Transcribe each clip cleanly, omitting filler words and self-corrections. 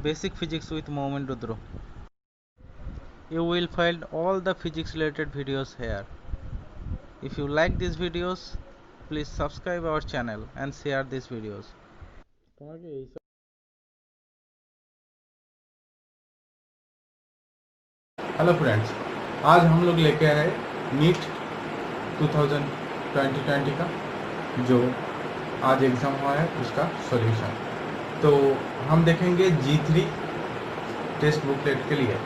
Basic Physics with Momin Rudro. You will find all the physics related videos here. If you like these videos, please subscribe our channel and share these videos. Hello friends, आज हम लोग लेके आए NEET 2020 का जो आज exam हुआ है उसका सॉल्यूशन। तो हम देखेंगे G3 टेस्ट बुकलेट के लिए।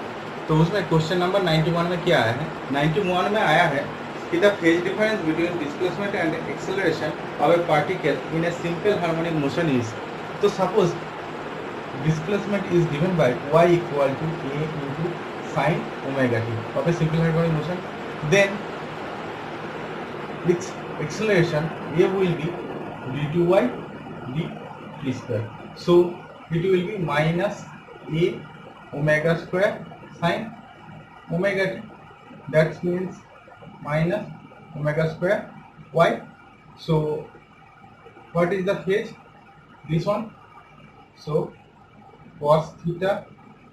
तो उसमें क्वेश्चन नंबर 91 में क्या आया है? 91 में आया है कि the phase difference between displacement and acceleration of a particle in a simple harmonic motion is. तो suppose displacement is given by y equal to a into sin omega t of a simple harmonic motion, then its acceleration a will be d2y dt square. So it will be minus a omega square sin omega t. That means minus omega square y. So what is the phase? This one. So cos theta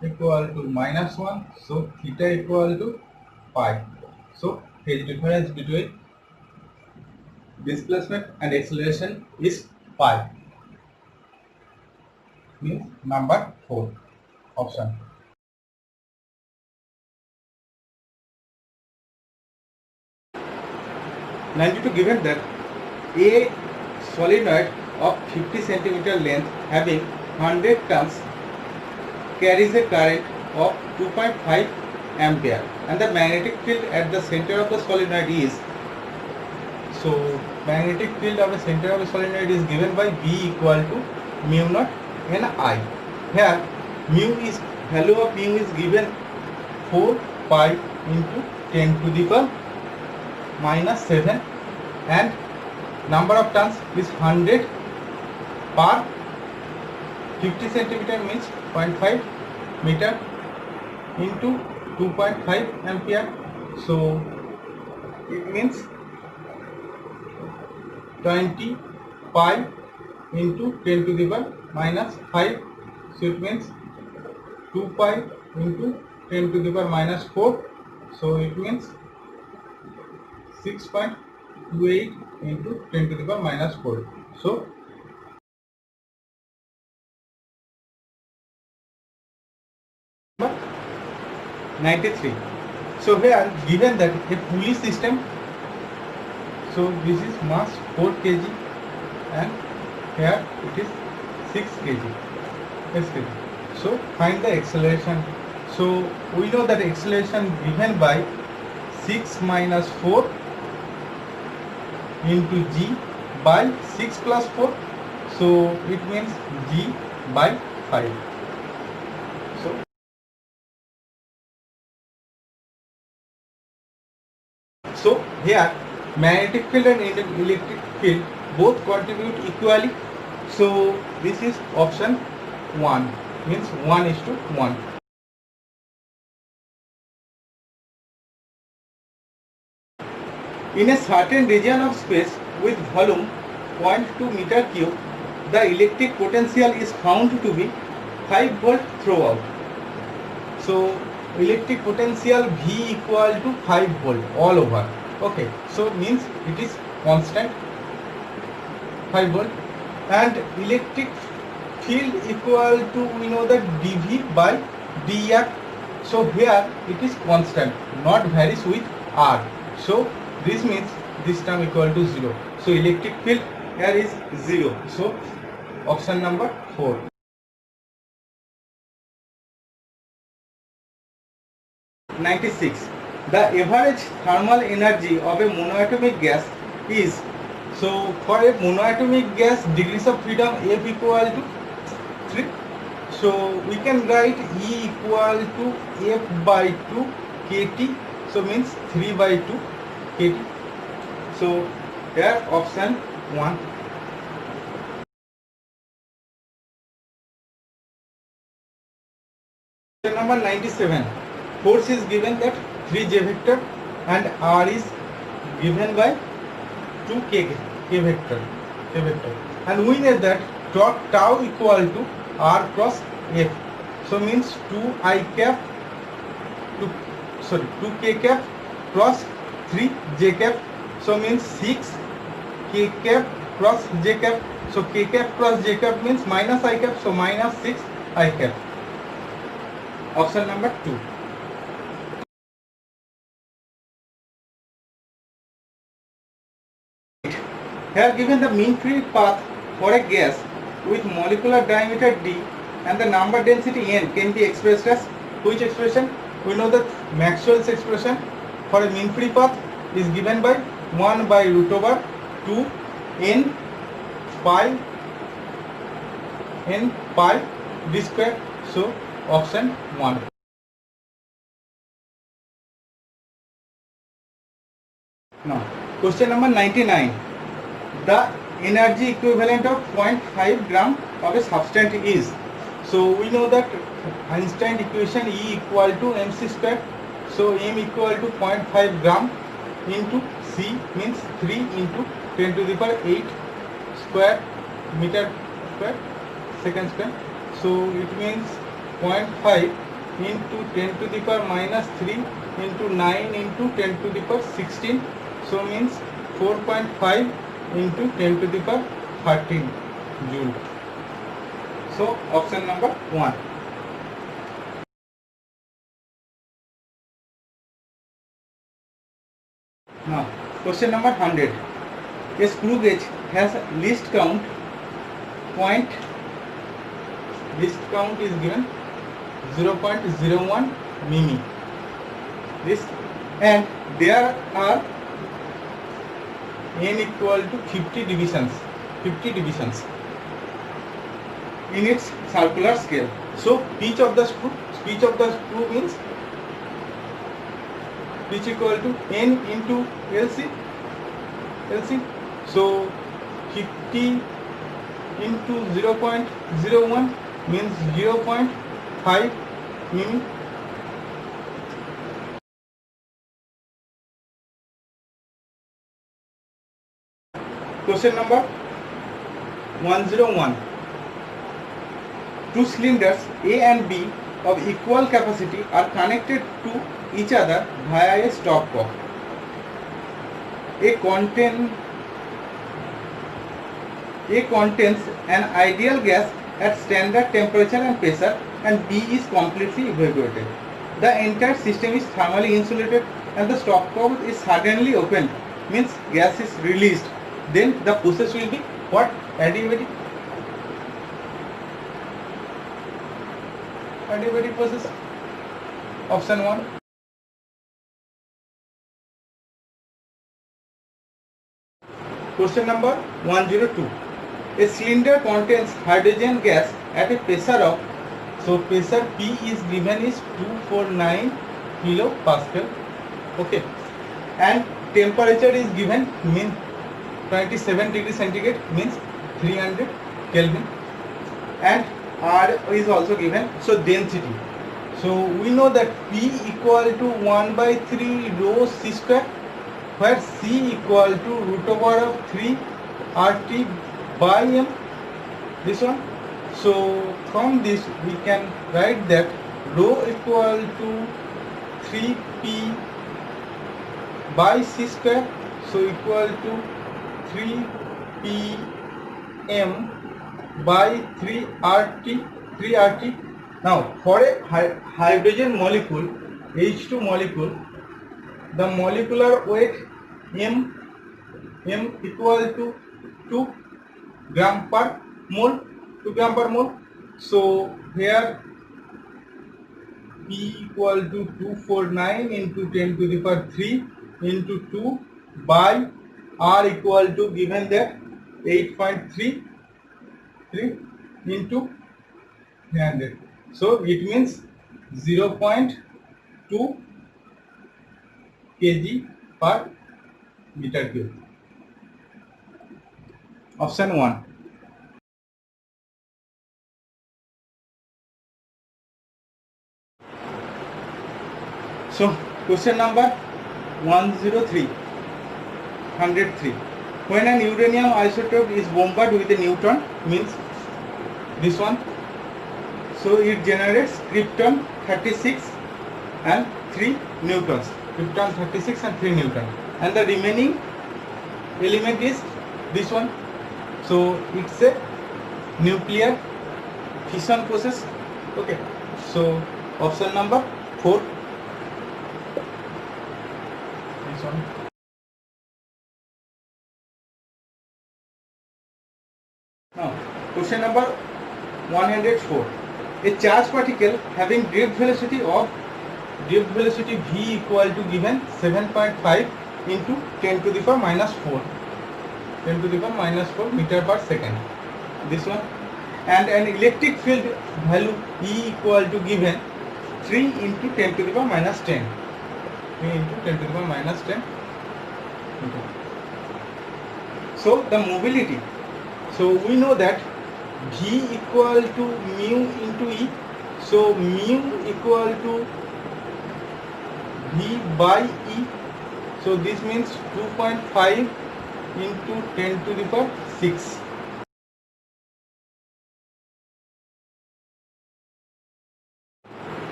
equal to -1, so theta equal to pi. So phase difference between displacement and acceleration is pi. Means number 4 option. To given that a solenoid of 50 cm length having 100 turns carries a current of 2.5 ampere and the magnetic field at the center of the solenoid is, so magnetic field of the center of the solenoid is given by B equal to mu naught Ni. Here mu is, value of mu is given 4 pi into 10 to the power minus 7 and number of turns is 100 per 50 centimeter means 0.5 meter into 2.5 ampere. So it means 20 pi into 10 to the power minus 5. So it means 2 pi into 10 to the power minus 4. So it means 6.28 into 10 to the power minus 4. So number 93. So here given that a pulley system, so this is mass 4 kg and here it is 6 kg. So find the acceleration. So we know that acceleration given by 6 minus 4 into g by 6 plus 4. So it means g by 5. So here magnetic field and electric field both contribute equally. So this is option 1, means 1:1. In a certain region of space with volume 0.2 meter cube, the electric potential is found to be 5 volt throughout. So electric potential V equal to 5 volt all over. Okay, so means it is constant 5 volt, and electric field equal to, we know that dV by dr. So here it is constant, not varies with r. So this means this term equal to 0. So electric field here is 0. So option number 4. 96. The average thermal energy of a monoatomic gas is, so for a monoatomic gas degrees of freedom F equal to 3. So we can write E equal to F by 2 kT. So means 3 by 2 kT. So here option 1. Number 97. Force is given that 3J vector and R is given by 2K vector. And we know that torque tau equal to R cross F. So means 2 I cap 2 k cap cross 3 j cap. So means 6 k cap cross j cap. So k cap cross j cap means minus I cap. So minus 6 I cap. Option number 2. Here given the mean free path for a gas with molecular diameter d and the number density n can be expressed as which expression? We know that Maxwell's expression for a mean free path is given by 1 by root over 2 n pi d square. So option 1. Now question number 99. The energy equivalent of 0.5 gram of a substance is. So we know that Einstein equation E equal to mc square. So m equal to 0.5 gram into c means 3 into 10 to the power 8 square meter square second square. So it means 0.5 into 10 to the power minus 3 into 9 into 10 to the power 16. So means 4.5 into 10 to the power 13 joule. So option number 1. Now question number 100. A screw gauge has least count is given 0.01 mm. This and there are n equal to 50 divisions in its circular scale. So pitch of the screw means pitch equal to n into LC. So 50 into 0.01 means 0.5 mm. Question number 101. Two cylinders A and B of equal capacity are connected to each other via a stopcock. A contains an ideal gas at standard temperature and pressure, and B is completely evaporated. The entire system is thermally insulated and the stopcock is suddenly opened, means gas is released. Then the process will be what? Adiabatic process. Option 1. Question number 102. A cylinder contains hydrogen gas at a pressure of, so pressure P is given is 249 kilopascal. Okay, and temperature is given mean 27 degrees centigrade means 300 Kelvin, and R is also given. So density. So we know that P equal to 1 by 3 rho c square, where C equal to root over of 3 RT by M. This one. So from this we can write that rho equal to 3P by C square. So equal to 3Pm by 3RT. Now for a hydrogen molecule, H2 molecule, the molecular weight M equal to 2 gram per mole. So here P equal to 249 into 10 to the power 3 into 2 by R equal to given that 8.33 into 300. So it means 0.2 kg per meter cube. Option 1. So question number 103. When an uranium isotope is bombarded with a neutron, means this one. So it generates krypton 36 and 3 newtons. Krypton 36 and 3 newton. And the remaining element is this one. So it's a nuclear fission process. Okay. So option number 4. This one. Now, question number 104. A charged particle having drift velocity v equal to given 7.5 into 10 to the power minus 4. 10 to the power minus 4 meter per second. This one. And an electric field value E equal to given 3 into 10 to the power minus 10. 3 into 10 to the power minus 10. Okay. So the mobility. So we know that V equal to mu into E. So mu equal to V by E. So this means 2.5 into 10 to the power 6.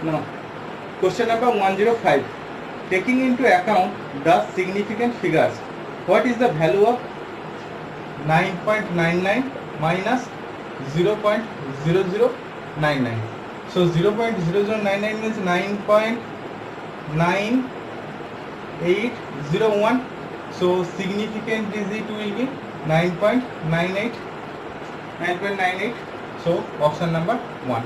Now, question number 105. Taking into account the significant figures, what is the value of 9.99 minus 0.0099? So 0.0099 means 9.9801. So significant digit will be 9.98. 9.98. So option number 1.